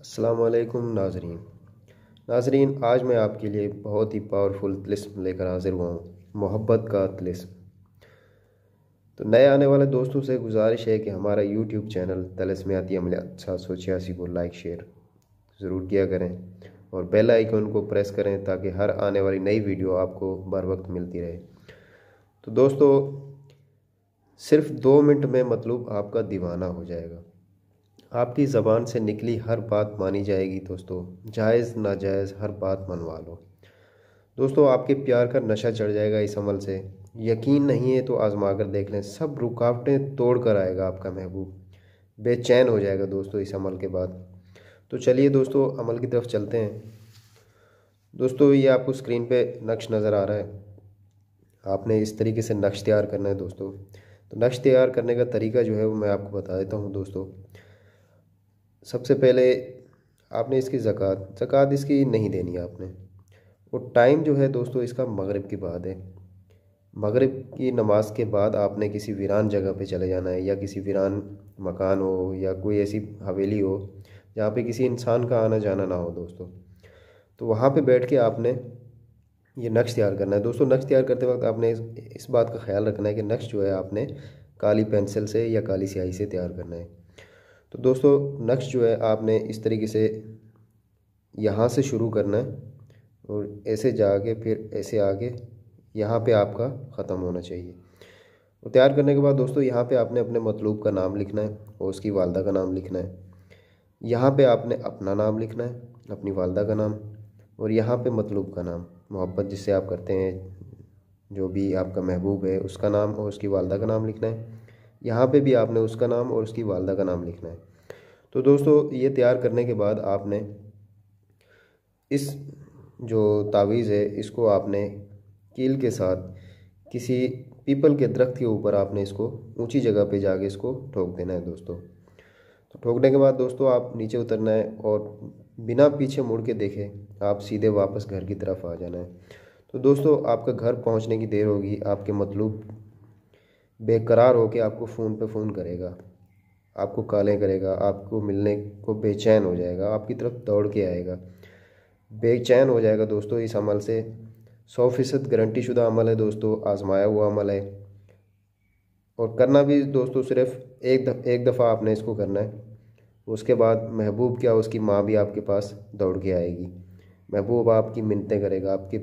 अस्सलाम वालेकुम नाजरीन, आज मैं आपके लिए बहुत ही पावरफुल तिलिस्म लेकर हाजिर हुआ हूँ, मोहब्बत का तिलिस्म। तो नए आने वाले दोस्तों से गुजारिश है कि हमारा यूट्यूब चैनल तिलिस्मियाती अमलियात 786 को लाइक शेयर ज़रूर किया करें और बेल आइकन को प्रेस करें ताकि हर आने वाली नई वीडियो आपको बर वक्त मिलती रहे। तो दोस्तों, सिर्फ 2 मिनट में मतलब आपका दीवाना हो जाएगा। आपकी ज़बान से निकली हर बात मानी जाएगी दोस्तों, जायज़ नाजायज़ हर बात मनवा लो। दोस्तों, आपके प्यार का नशा चढ़ जाएगा इस अमल से। यकीन नहीं है तो आजमा कर देख लें, सब रुकावटें तोड़ कर आएगा आपका महबूब। बेचैन हो जाएगा दोस्तों इस अमल के बाद। तो चलिए दोस्तों, अमल की तरफ चलते हैं। दोस्तों, ये आपको स्क्रीन पे नक्श नज़र आ रहा है। आपने इस तरीके से नक्श तैयार करना है दोस्तों। तो नक्श तैयार करने का तरीका जो है वो मैं आपको बता देता हूँ दोस्तों। सबसे पहले आपने इसकी ज़कात इसकी नहीं देनी है आपने। और टाइम जो है दोस्तों इसका मगरिब के बाद है। मगरिब की नमाज के बाद आपने किसी वीरान जगह पे चले जाना है, या किसी वीरान मकान हो या कोई ऐसी हवेली हो जहाँ पे किसी इंसान का आना जाना ना हो दोस्तों। तो वहाँ पे बैठ के आपने ये नक्श तैयार करना है दोस्तों। नक्श तैयार करते वक्त आपने इस बात का ख्याल रखना है कि नक्श जो है आपने काली पेंसिल से या काली स्याही से तैयार करना है। तो दोस्तों, नक्श जो है आपने इस तरीके से यहाँ से शुरू करना है और ऐसे जाके फिर ऐसे आगे यहाँ पे आपका ख़त्म होना चाहिए। और तैयार करने के बाद दोस्तों यहाँ पे आपने अपने मतलूब का नाम लिखना है और उसकी वालदा का नाम लिखना है। यहाँ पे आपने अपना नाम लिखना है, अपनी वालदा का नाम, और यहाँ पे मतलूब का नाम, मोहब्बत जिससे आप करते हैं, जो भी आपका महबूब है उसका नाम और उसकी वालदा का नाम लिखना है। यहाँ पे भी आपने उसका नाम और उसकी वालदा का नाम लिखना है। तो दोस्तों, ये तैयार करने के बाद आपने इस जो तावीज़ है इसको आपने कील के साथ किसी पीपल के दरख्त के ऊपर आपने इसको ऊंची जगह पे जाके इसको ठोक देना है दोस्तों। तो ठोकने के बाद दोस्तों आप नीचे उतरना है और बिना पीछे मुड़ के देखे आप सीधे वापस घर की तरफ आ जाना है। तो दोस्तों, आपका घर पहुंचने की देर होगी, आपके मतलूब बेकरार होकर आपको फ़ोन पे फ़ोन करेगा, आपको कॉलें करेगा, आपको मिलने को बेचैन हो जाएगा, आपकी तरफ दौड़ के आएगा, बेचैन हो जाएगा दोस्तों। इस अमल से 100% गारंटी शुदा अमल है दोस्तों, आजमाया हुआ अमल है। और करना भी दोस्तों सिर्फ एक दफ़ा आपने इसको करना है। उसके बाद महबूब क्या, उसकी माँ भी आपके पास दौड़ के आएगी। महबूब आपकी मिन्नतें करेगा, आपके